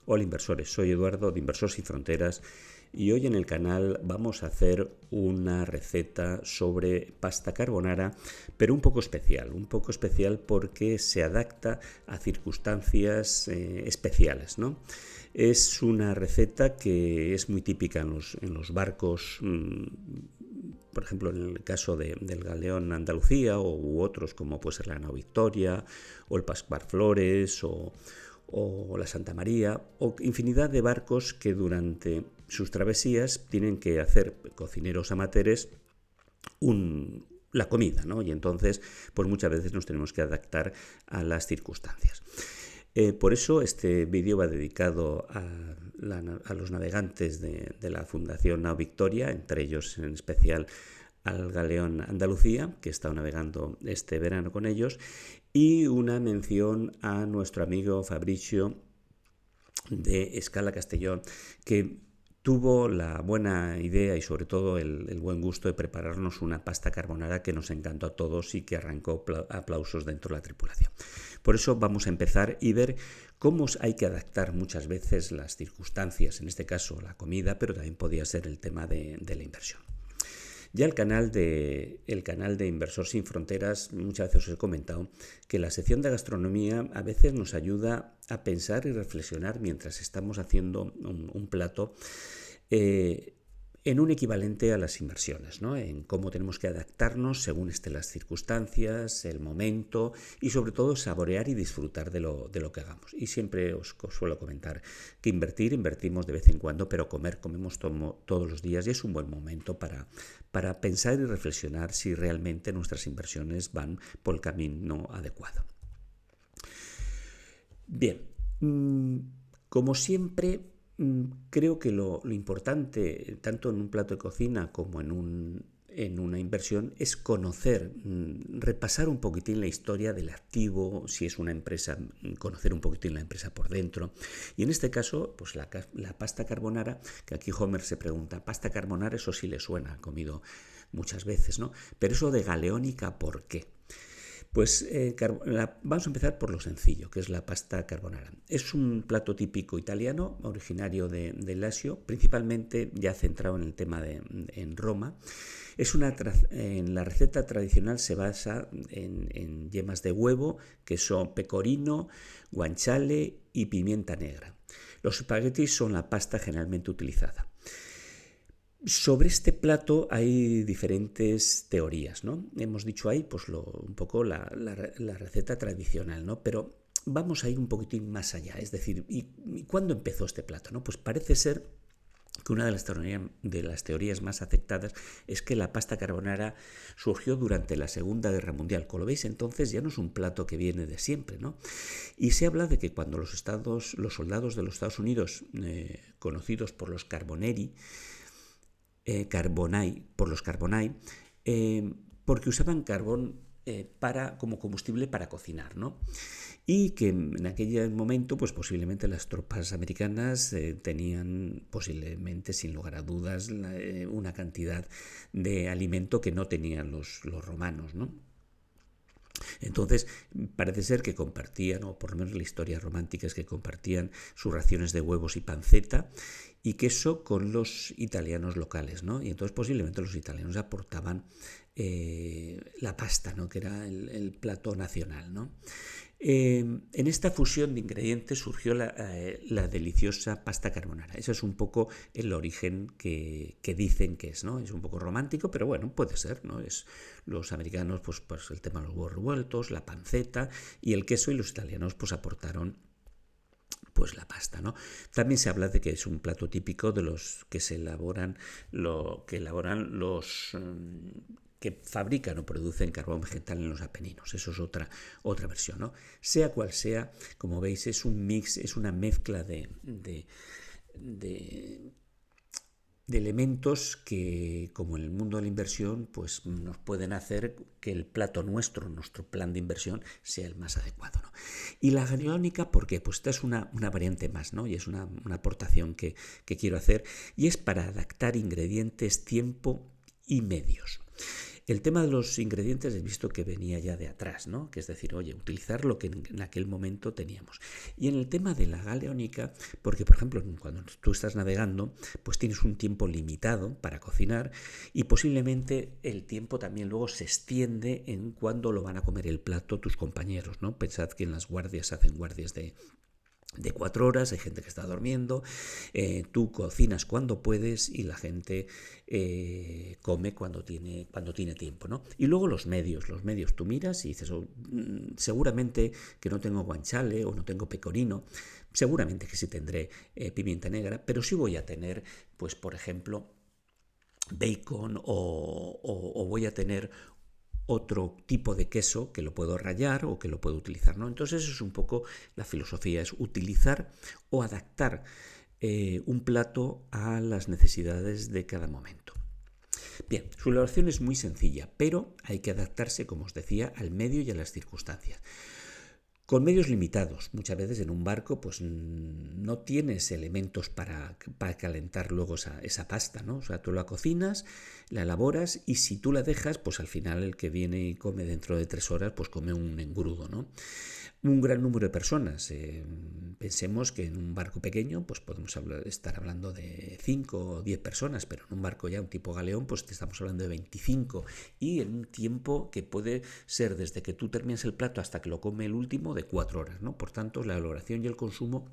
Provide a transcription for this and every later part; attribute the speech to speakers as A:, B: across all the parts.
A: Hola inversores, soy Eduardo de Inversores Sin Fronteras y hoy en el canal vamos a hacer una receta sobre pasta carbonara, pero un poco especial porque se adapta a circunstancias especiales, ¿no? Es una receta que es muy típica en los barcos, por ejemplo, en el caso del galeón Andalucía u otros como puede ser la Nao Victoria o el Pascual Flores o la Santa María, o infinidad de barcos que durante sus travesías tienen que hacer, cocineros amateurs, la comida, ¿no? Y entonces, pues muchas veces nos tenemos que adaptar a las circunstancias. Por eso este vídeo va dedicado a los navegantes de la Fundación Nao Victoria, entre ellos en especial al galeón Andalucía, que he estado navegando este verano con ellos, y una mención a nuestro amigo Fabricio de Escala Castellón, que tuvo la buena idea y sobre todo el buen gusto de prepararnos una pasta carbonara que nos encantó a todos y que arrancó aplausos dentro de la tripulación. Por eso vamos a empezar y ver cómo hay que adaptar muchas veces las circunstancias, en este caso la comida, pero también podía ser el tema de la inversión. Ya el canal de Inversor Sin Fronteras, muchas veces os he comentado que la sección de gastronomía a veces nos ayuda a pensar y reflexionar mientras estamos haciendo un plato en un equivalente a las inversiones, ¿no? En cómo tenemos que adaptarnos según estén las circunstancias, el momento y sobre todo saborear y disfrutar de lo que hagamos. Y siempre os suelo comentar que invertimos de vez en cuando, pero comemos todos los días y es un buen momento para pensar y reflexionar si realmente nuestras inversiones van por el camino adecuado. Bien, como siempre, creo que lo importante, tanto en un plato de cocina como en una inversión, es conocer, repasar un poquitín la historia del activo, si es una empresa, conocer un poquitín la empresa por dentro. Y en este caso, pues la pasta carbonara, que aquí Homer se pregunta, ¿pasta carbonara? Eso sí le suena, ha comido muchas veces, ¿no? Pero eso de galeónica, ¿por qué? Pues vamos a empezar por lo sencillo, que es la pasta carbonara. Es un plato típico italiano, originario del Lacio, principalmente ya centrado en el tema en Roma. En la receta tradicional se basa en yemas de huevo, que son pecorino, guanciale y pimienta negra. Los espaguetis son la pasta generalmente utilizada. Sobre este plato hay diferentes teorías, ¿no? Hemos dicho ahí pues un poco la receta tradicional, ¿no? Pero vamos a ir un poquitín más allá, es decir, ¿y cuándo empezó este plato, no? Pues parece ser que una de las teorías más aceptadas es que la pasta carbonara surgió durante la Segunda Guerra Mundial. Como lo veis, entonces ya no es un plato que viene de siempre, ¿no? Y se habla de que cuando los soldados de los Estados Unidos, conocidos por los Carbonari, porque usaban carbón como combustible para cocinar, ¿no? Y que en aquel momento, pues posiblemente las tropas americanas tenían posiblemente, sin lugar a dudas, una cantidad de alimento que no tenían los romanos, ¿no? Entonces, parece ser que compartían, o por lo menos la historia romántica es que compartían sus raciones de huevos y panceta y queso con los italianos locales, ¿no? Y entonces posiblemente los italianos aportaban la pasta, ¿no? Que era el plato nacional, ¿no? En esta fusión de ingredientes surgió la deliciosa pasta carbonara. Ese es un poco el origen que dicen que es, ¿no? Es un poco romántico, pero bueno, puede ser, ¿no? Los americanos, pues el tema de los huevos revueltos, la panceta y el queso, y los italianos pues aportaron pues la pasta, ¿no? También se habla de que es un plato típico de los que se elaboran, los que fabrican o producen carbón vegetal en los Apeninos. Eso es otra versión, ¿no? Sea cual sea, como veis, es un mix, es una mezcla de elementos que, como en el mundo de la inversión, pues nos pueden hacer que el plato nuestro plan de inversión, sea el más adecuado, ¿no? Y la galeónica, ¿por qué? Pues esta es una variante más, ¿no? Y es una aportación que quiero hacer, y es para adaptar ingredientes, tiempo y medios. El tema de los ingredientes he visto que venía ya de atrás, ¿no? Que es decir, oye, utilizar lo que en aquel momento teníamos. Y en el tema de la galeónica, porque por ejemplo, cuando tú estás navegando, pues tienes un tiempo limitado para cocinar y posiblemente el tiempo también luego se extiende en cuando lo van a comer el plato tus compañeros, ¿no? Pensad que en las guardias hacen guardias de 4 horas, hay gente que está durmiendo, tú cocinas cuando puedes y la gente come cuando tiene tiempo, ¿no? Y luego los medios, tú miras y dices, seguramente que no tengo guanciale o no tengo pecorino, seguramente que sí tendré pimienta negra, pero sí voy a tener, pues por ejemplo, bacon o voy a tener otro tipo de queso que lo puedo rallar o que lo puedo utilizar, ¿no? Entonces eso es un poco la filosofía, es utilizar o adaptar un plato a las necesidades de cada momento. Bien, su elaboración es muy sencilla, pero hay que adaptarse, como os decía, al medio y a las circunstancias. Con medios limitados, muchas veces en un barco pues no tienes elementos para calentar luego esa pasta, ¿no? O sea, tú la cocinas, la elaboras y si tú la dejas, pues al final el que viene y come dentro de 3 horas, pues come un engrudo, ¿no? Un gran número de personas. Pensemos que en un barco pequeño pues podemos estar hablando de 5 o 10 personas, pero en un barco ya un tipo galeón pues te estamos hablando de 25 y en un tiempo que puede ser desde que tú terminas el plato hasta que lo come el último de 4 horas, ¿no? Por tanto, la elaboración y el consumo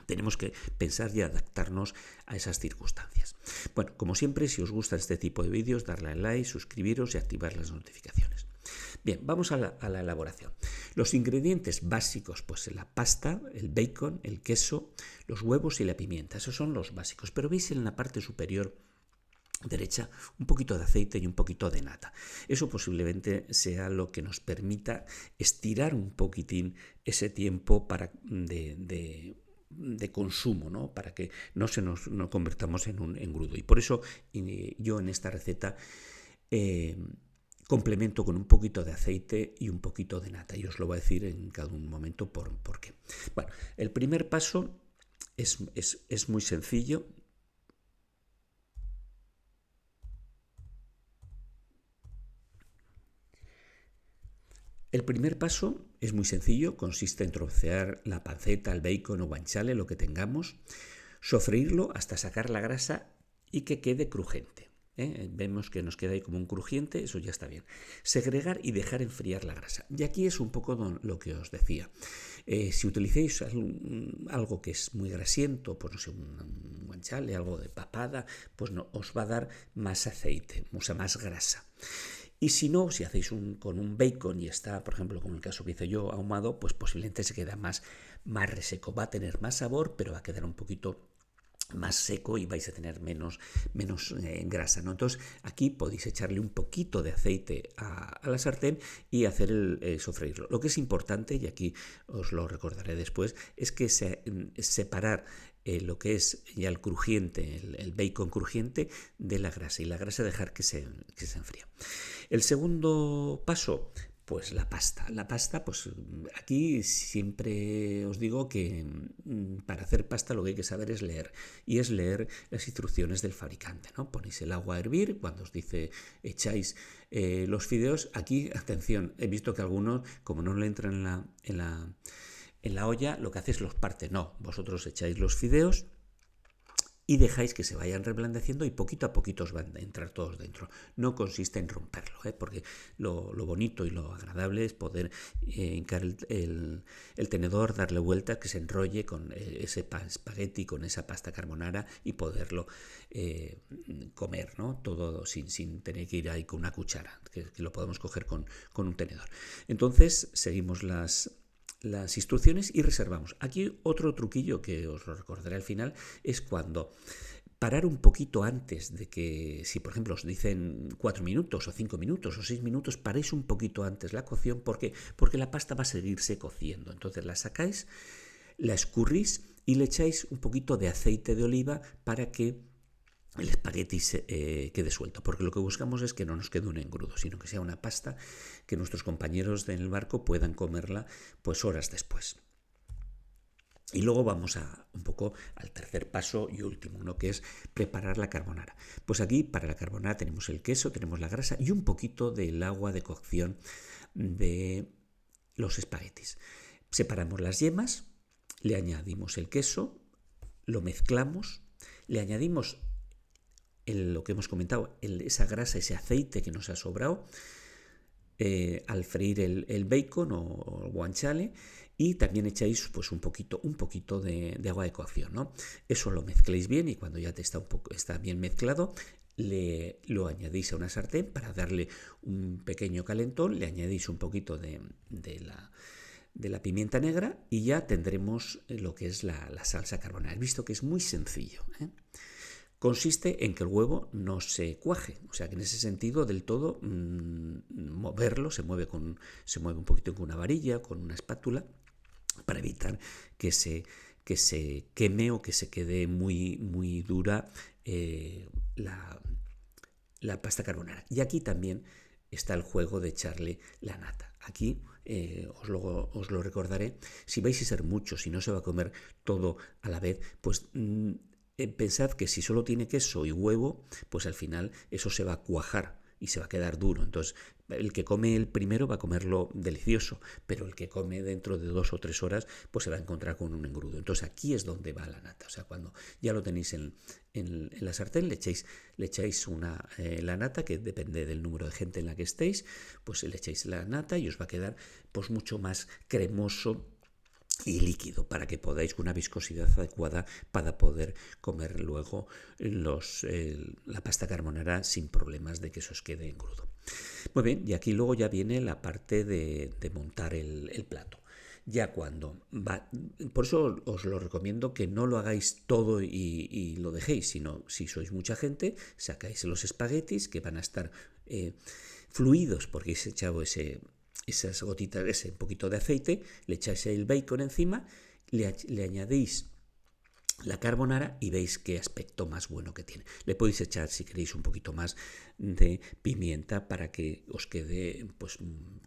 A: tenemos que pensar y adaptarnos a esas circunstancias. Bueno, como siempre, si os gusta este tipo de vídeos, darle al like, suscribiros y activar las notificaciones. Bien, vamos a la elaboración. Los ingredientes básicos, pues la pasta, el bacon, el queso, los huevos y la pimienta. Esos son los básicos. Pero veis en la parte superior derecha un poquito de aceite y un poquito de nata. Eso posiblemente sea lo que nos permita estirar un poquitín ese tiempo de consumo, ¿no? Para que no nos convertamos en un engrudo. Y por eso yo en esta receta complemento con un poquito de aceite y un poquito de nata. Y os lo voy a decir en cada un momento por qué. Bueno, el primer paso es muy sencillo. El primer paso es muy sencillo, consiste en trocear la panceta, el bacon o guanciale, lo que tengamos, sofreírlo hasta sacar la grasa y que quede crujiente. Vemos que nos queda ahí como un crujiente, eso ya está bien. Segregar y dejar enfriar la grasa. Y aquí es un poco lo que os decía. Si utilicéis algo que es muy grasiento, pues no sé, un guanciale, algo de papada, pues no, os va a dar más aceite, o sea, más grasa. Y si no, si hacéis con un bacon y está, por ejemplo, como el caso que hice yo, ahumado, pues posiblemente se queda más reseco. Va a tener más sabor, pero va a quedar un poquito más seco y vais a tener menos grasa, ¿no? Entonces aquí podéis echarle un poquito de aceite a la sartén y hacer el sofreírlo. Lo que es importante, y aquí os lo recordaré después, es que separar lo que es ya el crujiente, el bacon crujiente de la grasa y la grasa dejar que se enfríe. El segundo paso, pues la pasta. La pasta, pues aquí siempre os digo que para hacer pasta lo que hay que saber es leer. Y es leer las instrucciones del fabricante, ¿no? Ponéis el agua a hervir, cuando os dice echáis los fideos. Aquí, atención, he visto que algunos, como no le entran en la olla, lo que hacéis los parte. No, vosotros echáis los fideos y dejáis que se vayan reblandeciendo y poquito a poquito os van a entrar todos dentro. No consiste en romperlo, porque lo bonito y lo agradable es poder hincar el tenedor, darle vuelta, que se enrolle con ese espagueti, con esa pasta carbonara y poderlo comer, ¿no? Todo sin tener que ir ahí con una cuchara, que lo podemos coger con un tenedor. Entonces seguimos las instrucciones y reservamos. Aquí otro truquillo que os lo recordaré al final es cuando parar un poquito antes de que, si por ejemplo os dicen 4 minutos o 5 minutos o 6 minutos, paréis un poquito antes la cocción porque la pasta va a seguirse cociendo. Entonces la sacáis, la escurrís y le echáis un poquito de aceite de oliva para que el espagueti quede suelto, porque lo que buscamos es que no nos quede un engrudo, sino que sea una pasta que nuestros compañeros en el barco puedan comerla pues horas después. Y luego vamos a un poco al tercer paso y último, ¿no? Que es preparar la carbonara. Pues aquí para la carbonara tenemos el queso, tenemos la grasa y un poquito del agua de cocción de los espaguetis. Separamos las yemas, le añadimos el queso, lo mezclamos, le añadimos lo que hemos comentado, esa grasa, ese aceite que nos ha sobrado, al freír el bacon o el guanciale, y también echáis pues un poquito de agua de cocción, ¿no? Eso lo mezcléis bien y cuando ya está bien mezclado, lo añadís a una sartén para darle un pequeño calentón, le añadís un poquito de la pimienta negra y ya tendremos lo que es la salsa carbonara. He visto que es muy sencillo, ¿eh? Consiste en que el huevo no se cuaje, o sea que en ese sentido del todo moverlo, se mueve un poquito con una varilla, con una espátula, para evitar que se queme o que se quede muy, muy dura la pasta carbonara. Y aquí también está el juego de echarle la nata. Aquí os lo recordaré. Si vais a ser muchos y no se va a comer todo a la vez, pues pensad que si solo tiene queso y huevo, pues al final eso se va a cuajar y se va a quedar duro. Entonces, el que come el primero va a comerlo delicioso, pero el que come dentro de 2 o 3 horas, pues se va a encontrar con un engrudo. Entonces, aquí es donde va la nata. O sea, cuando ya lo tenéis en la sartén, le echáis la nata, que depende del número de gente en la que estéis, pues le echáis la nata y os va a quedar pues mucho más cremoso y líquido, para que podáis con una viscosidad adecuada para poder comer luego la pasta carbonara sin problemas de que se os quede engrudo. Muy bien, y aquí luego ya viene la parte de montar el plato. Ya cuando va, por eso os lo recomiendo que no lo hagáis todo y lo dejéis, sino si sois mucha gente, sacáis los espaguetis que van a estar fluidos porque habéis echado esas gotitas, ese poquito de aceite, le echáis el bacon encima, le añadís la carbonara y veis qué aspecto más bueno que tiene. Le podéis echar, si queréis, un poquito más de pimienta para que os quede pues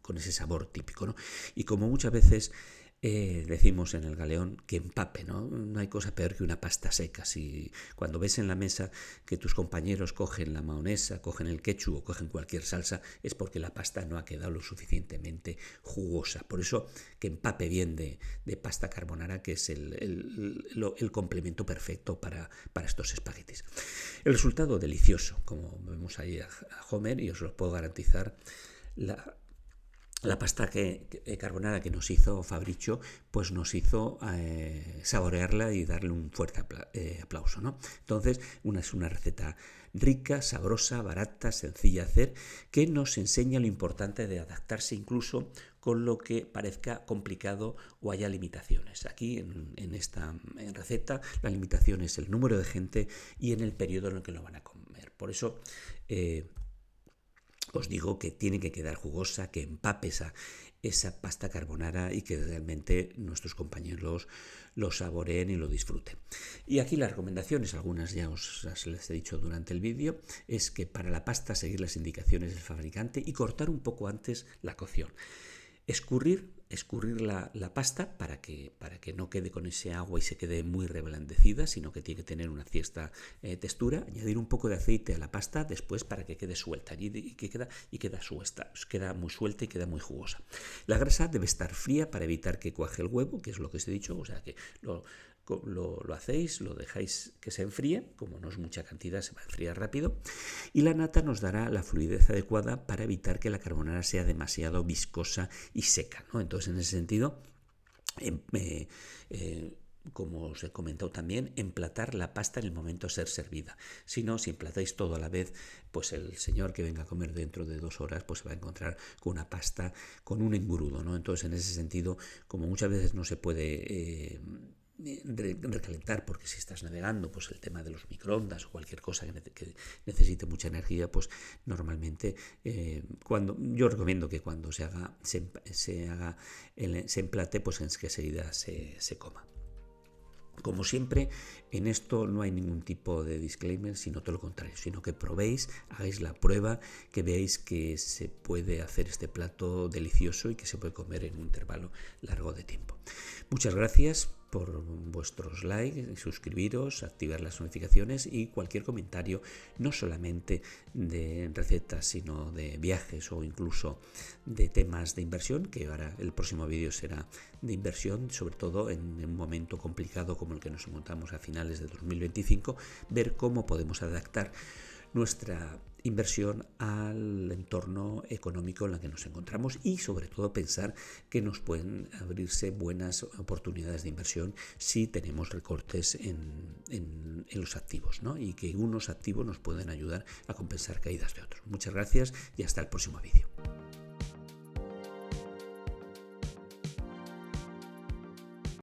A: con ese sabor típico, ¿no? Y como muchas veces decimos en el Galeón, que empape, ¿no? No hay cosa peor que una pasta seca. Si cuando ves en la mesa que tus compañeros cogen la mayonesa, cogen el ketchup o cogen cualquier salsa, es porque la pasta no ha quedado lo suficientemente jugosa. Por eso que empape bien de pasta carbonara, que es el complemento perfecto para estos espaguetis. El resultado delicioso, como vemos ahí a Homer, y os lo puedo garantizar. La pasta carbonara que nos hizo Fabricio, pues nos hizo saborearla y darle un fuerte aplauso, ¿no? Entonces, es una receta rica, sabrosa, barata, sencilla de hacer, que nos enseña lo importante de adaptarse incluso con lo que parezca complicado o haya limitaciones. Aquí, en esta receta, la limitación es el número de gente y en el periodo en el que lo van a comer. Por eso os digo que tiene que quedar jugosa, que empape esa pasta carbonara y que realmente nuestros compañeros lo saboreen y lo disfruten. Y aquí las recomendaciones, algunas ya os les he dicho durante el vídeo, es que para la pasta seguir las indicaciones del fabricante y cortar un poco antes la cocción. Escurrir la pasta para que no quede con ese agua y se quede muy reblandecida, sino que tiene que tener una cierta textura. Añadir un poco de aceite a la pasta después para que quede suelta y queda muy suelta y queda muy jugosa. La grasa debe estar fría para evitar que cuaje el huevo, que es lo que os he dicho, o sea que lo hacéis, lo dejáis que se enfríe, como no es mucha cantidad se va a enfriar rápido, y la nata nos dará la fluidez adecuada para evitar que la carbonara sea demasiado viscosa y seca, ¿no? Entonces, en ese sentido, como os he comentado también, emplatar la pasta en el momento de ser servida. Si no, si emplatáis todo a la vez, pues el señor que venga a comer dentro de 2 horas, pues se va a encontrar con una pasta con un engrudo, ¿no? Entonces, en ese sentido, como muchas veces no se puede recalentar, porque si estás navegando, pues el tema de los microondas o cualquier cosa que necesite mucha energía, pues normalmente yo recomiendo que cuando se emplate, pues en que enseguida se coma. Como siempre, en esto no hay ningún tipo de disclaimer, sino todo lo contrario, sino que probéis, hagáis la prueba, que veáis que se puede hacer este plato delicioso y que se puede comer en un intervalo largo de tiempo. Muchas gracias por vuestros likes, suscribiros, activar las notificaciones y cualquier comentario, no solamente de recetas, sino de viajes o incluso de temas de inversión, que ahora el próximo vídeo será de inversión, sobre todo en un momento complicado como el que nos encontramos a finales de 2025, ver cómo podemos adaptar nuestra inversión al entorno económico en el que nos encontramos y sobre todo pensar que nos pueden abrirse buenas oportunidades de inversión si tenemos recortes en los activos, ¿no? Y que unos activos nos pueden ayudar a compensar caídas de otros. Muchas gracias y hasta el próximo vídeo.